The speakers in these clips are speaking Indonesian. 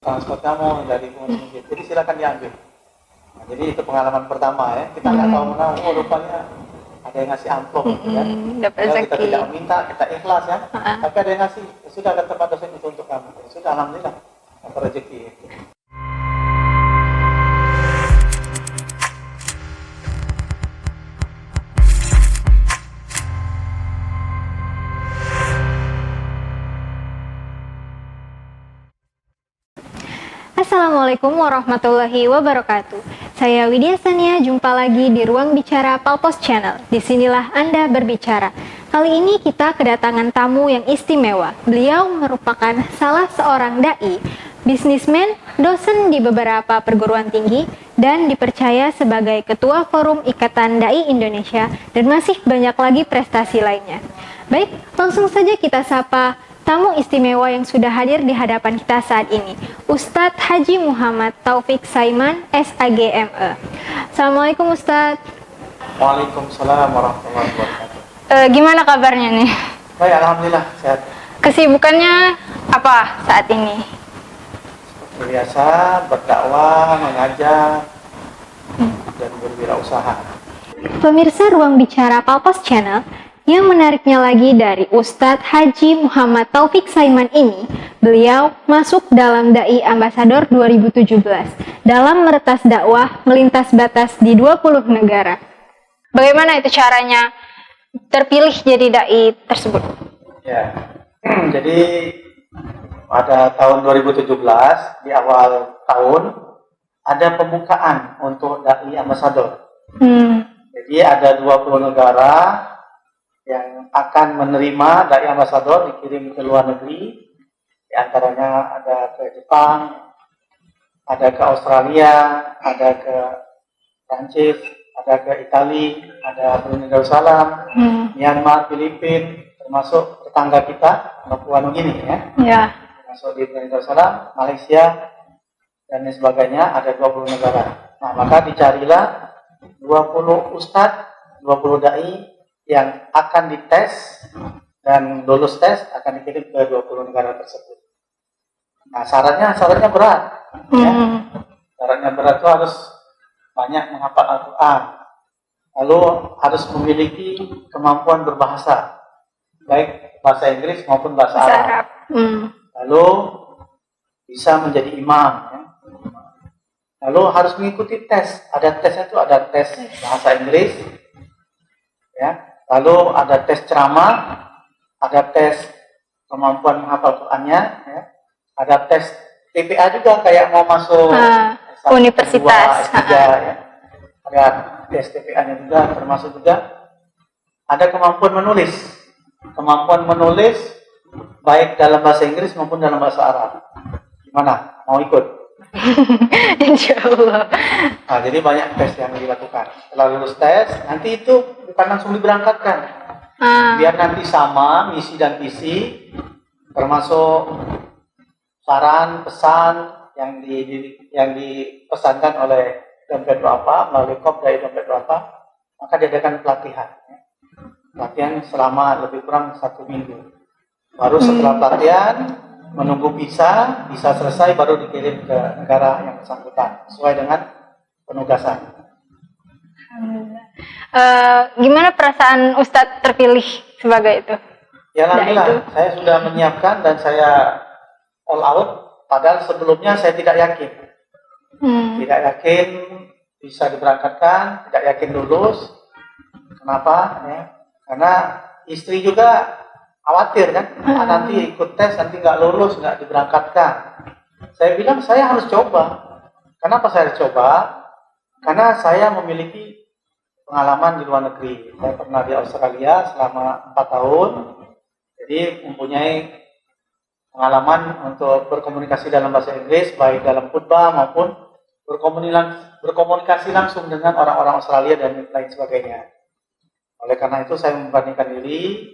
transport kamu dari pengurus masjid. Jadi silakan diambil. Nah, jadi itu pengalaman pertama ya. Kita nggak tahu menau, oh rupanya ada yang ngasih amplop ya. Dapat Kalau kita rezeki. tidak minta, kita ikhlas ya. Tapi ada yang ngasih, ya sudah kata Pak dosen itu untuk kamu. Ya sudah, alhamdulillah dapat rezeki. Assalamualaikum warahmatullahi wabarakatuh. Saya Widya Sania, jumpa lagi di Ruang Bicara Palpos Channel. Disinilah Anda berbicara. Kali ini kita kedatangan tamu yang istimewa. Beliau merupakan salah seorang dai, bisnismen, dosen di beberapa perguruan tinggi, dan dipercaya sebagai Ketua Forum Ikatan Dai Indonesia, dan masih banyak lagi prestasi lainnya. Baik, langsung saja kita sapa tamu istimewa yang sudah hadir di hadapan kita saat ini, Ustadz Haji Muhammad Taufik Saiman, SAGME. Assalamualaikum Ustadz. Waalaikumsalam warahmatullahi wabarakatuh. Gimana kabarnya nih? Baik, alhamdulillah sehat. Kesibukannya apa saat ini? Seperti biasa, berdakwah, mengajar, dan berwirausaha. Pemirsa Ruang Bicara Palpos Channel, yang menariknya lagi dari Ustadz Haji Muhammad Taufik Saiman ini, beliau masuk dalam Dai Ambasador 2017 dalam meretas dakwah melintas batas di 20 negara. Bagaimana itu caranya terpilih jadi dai tersebut? Ya, jadi pada tahun 2017 di awal tahun ada pembukaan untuk Dai Ambasador. Jadi ada 20 negara yang akan menerima Dai Ambasador dikirim ke luar negeri. Di antaranya ada ke Jepang, ada ke Australia, ada ke Prancis, ada ke Italia, ada Brunei Darussalam, Myanmar, Filipina, termasuk tetangga kita, Papua Nugini ya. Termasuk di Brunei Darussalam, Malaysia, dan lain sebagainya, ada 20 negara. Nah, maka dicarilah 20 ustadz, 20 dai yang akan dites dan lulus tes akan dikirim ke 20 negara tersebut. Nah, syaratnya berat. Ya. Syaratnya berat itu harus banyak menghafal Al-Quran. Lalu harus memiliki kemampuan berbahasa, baik bahasa Inggris maupun bahasa Arab. Lalu bisa menjadi imam. Ya. Lalu harus mengikuti tes. Ada tesnya itu, ada tes bahasa Inggris, ya. Lalu ada tes ceramah, ada tes kemampuan menghafal Qurannya, ya. Ada tes TPA juga kayak mau masuk universitas. S3, ya. Ada tes TPA-nya juga, termasuk juga ada kemampuan menulis. Kemampuan menulis baik dalam bahasa Inggris maupun dalam bahasa Arab. Gimana? Mau ikut? Insya Allah. Nah, jadi banyak tes yang dilakukan. Setelah lulus tes, nanti itu bukan langsung diberangkatkan. Biar nanti sama misi dan visi, termasuk saran, pesan yang dipesankan oleh dompet apa, melalui kop dari dompet apa, maka diadakan pelatihan. Pelatihan selama lebih kurang 1 minggu. Baru setelah pelatihan, menunggu visa selesai baru dikirim ke negara yang bersangkutan sesuai dengan penugasan. Gimana perasaan Ustadz terpilih sebagai itu? Ya alhamdulillah, saya sudah menyiapkan dan saya all out. Padahal sebelumnya saya tidak yakin, tidak yakin bisa diberangkatkan, tidak yakin lulus. Kenapa? Ya, karena istri juga khawatir kan, nanti ikut tes, nanti nggak lulus, nggak diberangkatkan. Saya bilang saya harus coba. Kenapa saya harus coba? Karena saya memiliki pengalaman di luar negeri. Saya pernah di Australia selama 4 tahun, jadi mempunyai pengalaman untuk berkomunikasi dalam bahasa Inggris, baik dalam khutbah maupun berkomunikasi langsung dengan orang-orang Australia dan lain sebagainya. Oleh karena itu saya membandingkan diri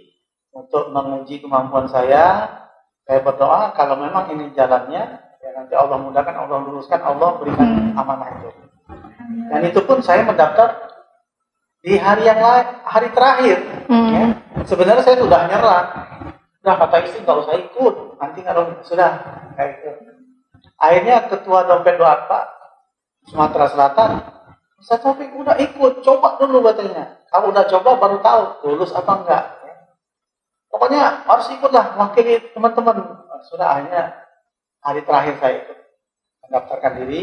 untuk menguji kemampuan saya berdoa kalau memang ini jalannya, ya nanti Allah mudahkan, Allah luruskan, Allah berikan amanah itu. Dan itu pun saya mendaftar di hari terakhir. Ya. Sebenarnya saya sudah nyerah. Nah, kata istri nggak usah ikut, nanti kalau sudah kayak itu. Akhirnya ketua dompet doa Pak Sumatera Selatan, Ustaz Taufik udah ikut, coba dulu katanya. Kalau udah coba baru tahu lulus apa enggak. Pokoknya harus ikutlah, wakili teman-teman. Sudah akhirnya hari terakhir saya ikut mendaftarkan diri.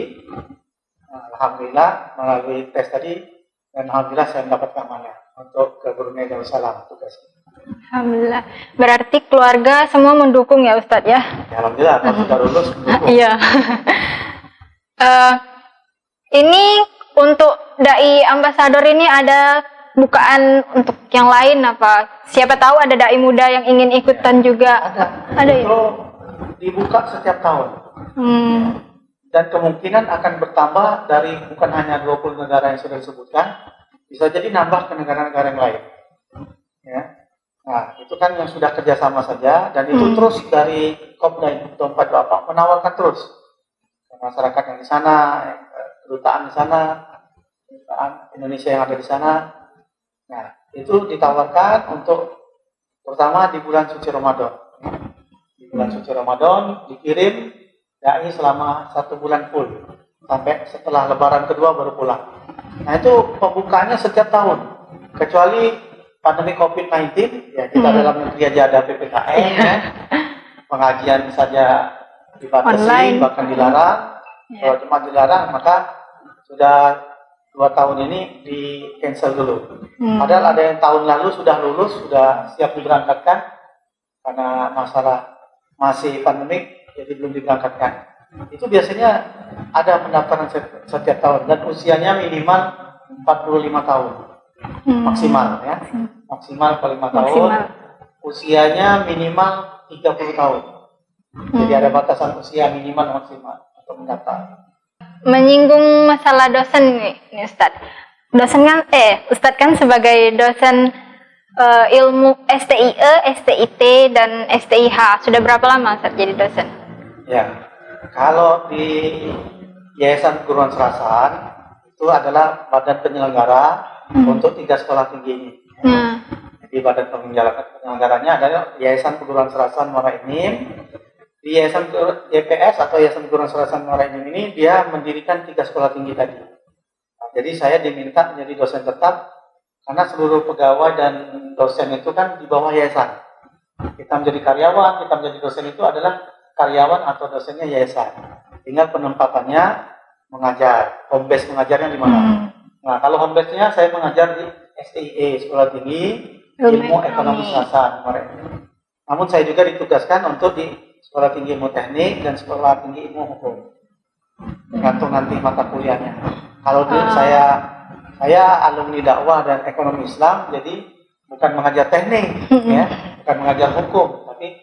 Alhamdulillah melalui tes tadi, dan alhamdulillah saya mendapatkan amanah untuk ke Brunei Darussalam tugasnya. Alhamdulillah. Berarti keluarga semua mendukung ya Ustadz ya? Ya, alhamdulillah kalau sudah lulus mendukung. Iya. Ini untuk dai ambasador ini ada bukaan untuk yang lain apa? Siapa tahu ada dai muda yang ingin ikutan juga. Ada ya? itu dibuka setiap tahun. Dan kemungkinan akan bertambah dari bukan hanya 20 negara yang sudah disebutkan, bisa jadi nambah ke negara-negara yang lain. Ya. Nah, itu kan yang sudah kerjasama saja, dan itu terus dari Kopdai Dompet Bapak menawarkan terus ke masyarakat yang di sana, kedutaan di sana, kedutaan Indonesia yang ada di sana. Nah, itu ditawarkan untuk pertama di bulan suci Ramadan. Di bulan suci Ramadan dikirim dai selama 1 bulan full sampai setelah Lebaran kedua baru pulang. Nah, itu pembukanya setiap tahun, kecuali pandemi COVID-19, ya kita dalam negeri aja ada PPKM, ya. Pengajian saja dibatasi, bahkan dilarang. Kalau cuma dilarang, maka sudah 2 tahun ini di cancel dulu. Padahal ada yang tahun lalu sudah lulus, sudah siap diberangkatkan, karena masalah masih pandemik, jadi belum diberangkatkan. Itu biasanya ada pendaftaran setiap tahun, dan usianya minimal 45 tahun. Maksimal ya, maksimal 45 tahun, usianya minimal 30 tahun. Jadi ada batasan usia minimal maksimal untuk mendaftar. Menyinggung masalah dosen nih Ustadz. Dosen kan, Ustadz kan sebagai dosen ilmu STIE, STIT dan STIH. Sudah berapa lama Ustadz jadi dosen? Ya, kalau di Yayasan Perguruan Serasan itu adalah badan penyelenggara untuk 3 sekolah tinggi ini. Jadi badan penyelenggaranya adalah Yayasan Perguruan Serasan Muara Enim. Di Yayasan YPS atau Yayasan Perguruan Serasan Muara Enim ini dia mendirikan 3 sekolah tinggi tadi. Nah, jadi saya diminta menjadi dosen tetap karena seluruh pegawai dan dosen itu kan di bawah yayasan. Kita menjadi karyawan, kita menjadi dosen itu adalah karyawan atau dosennya yayasan. Tinggal penempatannya mengajar, home base mengajarnya di mana. Nah, kalau home base-nya saya mengajar di STIE, Sekolah Tinggi Ilmu Ekonomi Serasan. Namun saya juga ditugaskan untuk di Sekolah Tinggi Ilmu Teknik dan Sekolah Tinggi Ilmu Hukum. Tergantung nanti mata kuliahnya. Kalau saya alumni dakwah dan ekonomi Islam, jadi bukan mengajar teknik, ya, bukan mengajar hukum, tapi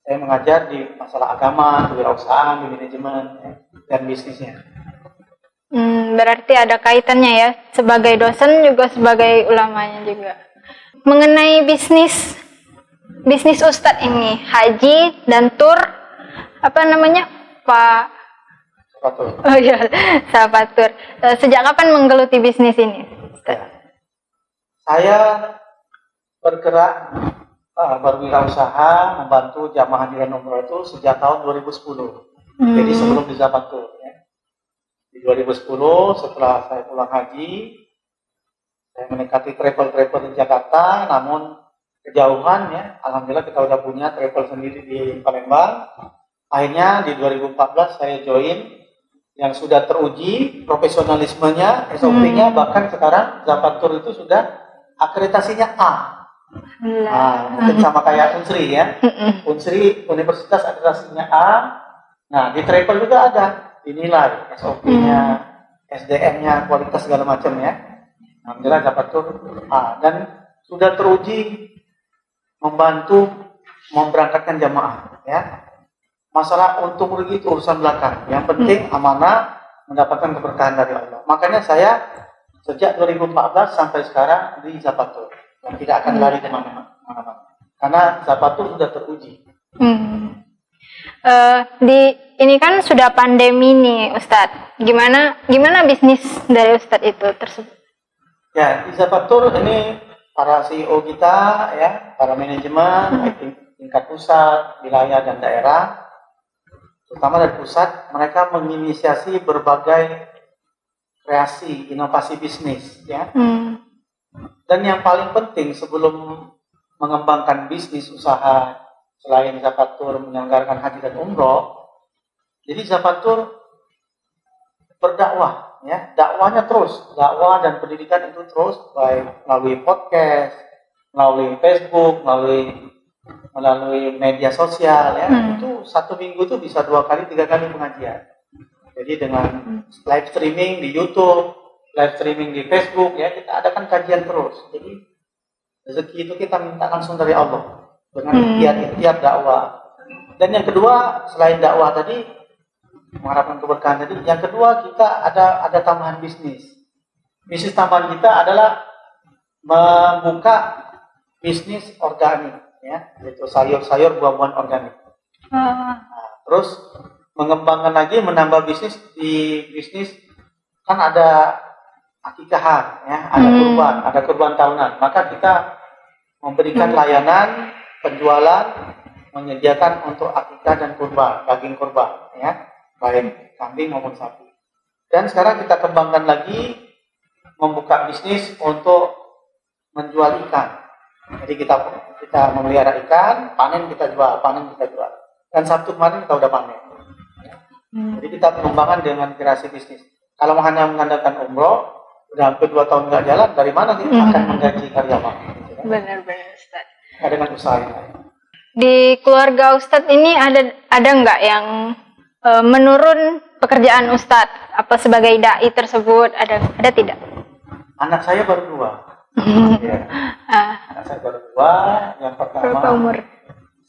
saya mengajar di masalah agama, kewirausahaan, di manajemen, ya, dan bisnisnya. Berarti ada kaitannya ya, sebagai dosen juga sebagai ulamanya juga. Mengenai bisnis Ustadz ini, haji dan tur, apa namanya, Pak? Sahabatur. Oh iya, Sahabatur. Sejak kapan menggeluti bisnis ini, Ustadz? Saya bergerak berwirausaha membantu jamaah haji dan umroh itu sejak tahun 2010. Jadi sebelum di Sahabatur. Di 2010 setelah saya pulang haji, saya mendekati travel di Jakarta, namun kejauhan ya. Alhamdulillah kita udah punya travel sendiri di Palembang. Akhirnya di 2014 saya join yang sudah teruji profesionalismenya, SOP-nya, bahkan sekarang Sahabatur itu sudah akreditasinya A. Nah, mungkin sama kayak Unsri ya. Unsri Universitas akreditasinya A. Nah, di travel juga ada dinilai SOP-nya, SDM-nya, kualitas segala macam ya. Alhamdulillah Sahabatur A, dan sudah teruji membantu memberangkatkan jamaah ya. Masalah untung rugi itu urusan belakang. Yang penting amanah, mendapatkan keberkahan dari Allah. Makanya saya sejak 2014 sampai sekarang di Sahabatur dan tidak akan lari kemana-mana. Karena Sahabatur sudah teruji. Ini kan sudah pandemi nih Ustadz. Gimana bisnis dari Ustadz itu tersebut? Ya, di Sahabatur ini para CEO kita ya, para manajemen tingkat pusat, wilayah dan daerah terutama dari pusat, mereka menginisiasi berbagai kreasi, inovasi bisnis, ya. Dan yang paling penting sebelum mengembangkan bisnis usaha selain Zapatur menyelenggarakan haji dan umroh, jadi Zapatur berdakwah, ya, dakwahnya terus, dakwah dan pendidikan itu terus, baik melalui podcast, melalui Facebook, melalui media sosial, ya. Itu 1 minggu itu bisa 2 kali, 3 kali pengajian. Jadi dengan live streaming di YouTube, live streaming di Facebook, ya, kita adakan kajian terus. Jadi rezeki itu kita minta langsung dari Allah dengan ikhtiar dakwah. Dan yang kedua, selain dakwah tadi mengharapkan keberkahan tadi, yang kedua kita ada tambahan bisnis. Bisnis tambahan kita adalah membuka bisnis organik, ya, yaitu sayur-sayur, buah-buahan organik. Nah, terus mengembangkan lagi, menambah bisnis di bisnis, kan ada akikahan, ya, ada kurban tahunan. Maka kita memberikan layanan penjualan, menyediakan untuk akikah dan kurban, daging kurban, ya, baik kambing maupun sapi. Dan sekarang kita kembangkan lagi, membuka bisnis untuk menjual ikan. Jadi kita memelihara ikan, panen kita jual. Dan Sabtu kemarin kita udah panen. Jadi kita pengembangan dengan kreasi bisnis. Kalau hanya mengandalkan umroh, udah hampir 2 tahun nggak jalan, dari mana kita akan menggaji karyawan? Gitu kan? Benar-benar, Ustaz. Dengan usaha ini. Di keluarga Ustadz ini ada nggak yang menurun pekerjaan Ustadz apa sebagai dai tersebut? Ada tidak? Anak saya baru 2. Ya. Anak saya baru 2. Yang pertama Berapa umur?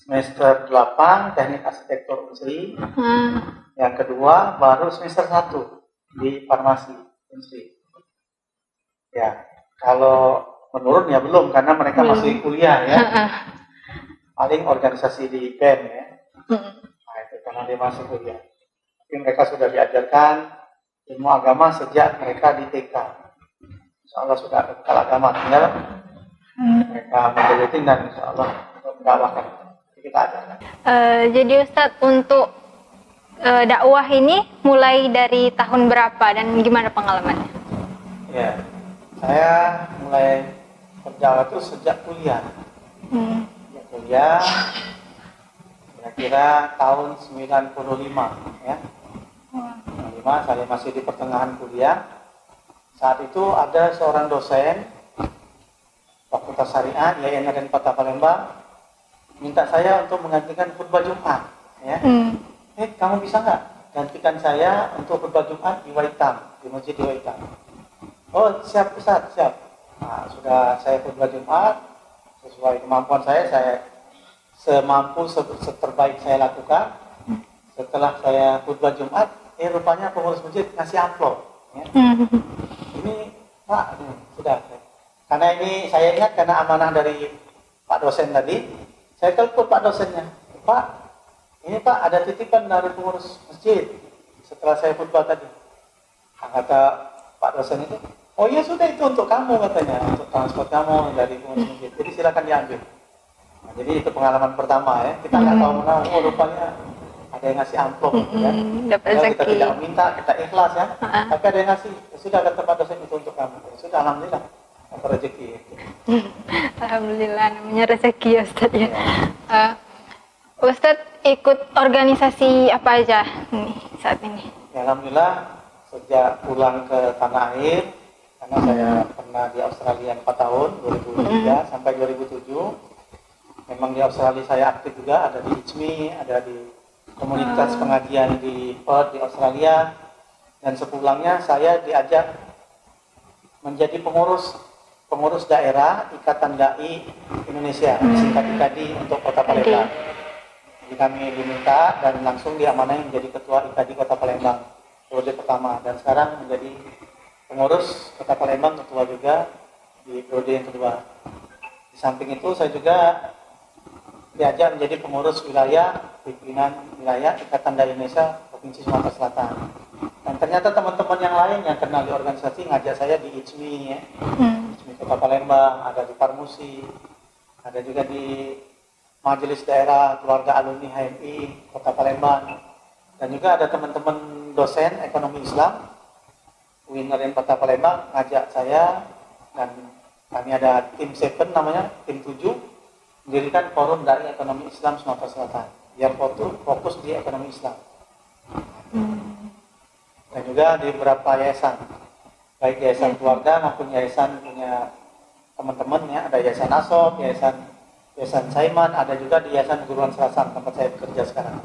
semester 8 teknik arsitektur Unsri. Yang kedua baru semester 1 di farmasi Unsri. Ya, kalau menurun ya belum, karena mereka masih kuliah, ya. Paling organisasi di BEM, ya. Nah, itu karena dia masih kuliah. Tapi mereka sudah diajarkan ilmu agama sejak mereka di TK. Insya Allah sudah bekal agama, tinggal mereka menjadi dan insya Allah untuk mendakwakan kita ajarkan. Jadi Ustadz, untuk dakwah ini mulai dari tahun berapa dan gimana pengalamannya? Ya, saya mulai berdakwah itu sejak kuliah. Kuliah kira-kira tahun 95, ya. 95, saya masih di pertengahan kuliah. Saat itu ada seorang dosen Fakultas Syariah IAIN Raden Kota Palembang minta saya untuk menggantikan khutbah Jumat, ya. Kamu bisa nggak gantikan saya untuk khutbah Jumat di Waitam, di Masjid di Waitam? Oh, siap Ustaz, siap. Nah, sudah saya khutbah Jumat sesuai kemampuan saya semampu seterbaik saya lakukan. Setelah saya khutbah Jumat, rupanya pengurus masjid ngasih amplop, ya. Ini Pak, sudah. Karena ini saya ingat karena amanah dari Pak dosen tadi, saya telepon Pak dosennya, Pak, ini Pak ada titipan dari pengurus masjid setelah saya khutbah tadi. Kata Pak dosen itu, oh iya sudah, itu untuk kamu katanya, untuk transport kamu dari pengurus masjid. Jadi silakan diambil. Nah, jadi itu pengalaman pertama, ya. Kita nggak tahu mana, rupanya ada yang ngasih amplop, ya. Kita tidak minta, kita ikhlas, ya. Tapi ada yang ngasih, sudah kata Pak dosen itu untuk kamu. Sudah, alhamdulillah, apa rezeki. Alhamdulillah, namanya rezeki ya Ustadz, ya. Ustadz ikut organisasi apa aja nih saat ini? Ya, alhamdulillah sejak pulang ke tanah air, karena saya pernah di Australia 4 tahun, 2003 sampai 2007. Memang di Australia saya aktif juga, ada di ICMI, ada di komunitas pengajian di Perth di Australia. Dan sepulangnya saya diajak menjadi pengurus daerah Ikatan Dai Indonesia, disingkat IKADI untuk Kota Palembang. Jadi kami diminta dan langsung diamanahi menjadi ketua IKADI Kota Palembang periode pertama, dan sekarang menjadi pengurus Kota Palembang, ketua juga di periode yang kedua. Di samping itu saya juga diajak menjadi pengurus wilayah, pimpinan wilayah Ikatan Dai Indonesia Provinsi Sumatera Selatan. Dan ternyata teman-teman yang lain yang kenal di organisasi ngajak saya di ICMI, ya. ICMI Kota Palembang, ada di Parmusi, ada juga di Majelis Daerah Keluarga Alumni HMI Kota Palembang. Dan juga ada teman-teman dosen ekonomi Islam UIN Kota Palembang ngajak saya, dan kami ada tim 7 namanya, tim 7, mendirikan forum dari ekonomi Islam Sumatera Selatan biar fokus di ekonomi Islam. Dan juga di beberapa yayasan, baik yayasan keluarga maupun yayasan punya teman-teman ya, ada yayasan Asop, yayasan Saiman, ada juga di yayasan Guruan Serasan tempat saya bekerja sekarang.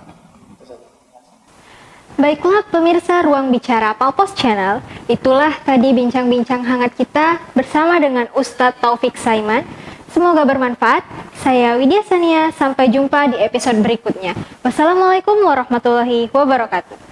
Baiklah pemirsa Ruang Bicara Palpos Channel, itulah tadi bincang-bincang hangat kita bersama dengan Ustadz Taufik Saiman. Semoga bermanfaat. Saya Widya Sania, sampai jumpa di episode berikutnya. Wassalamualaikum warahmatullahi wabarakatuh.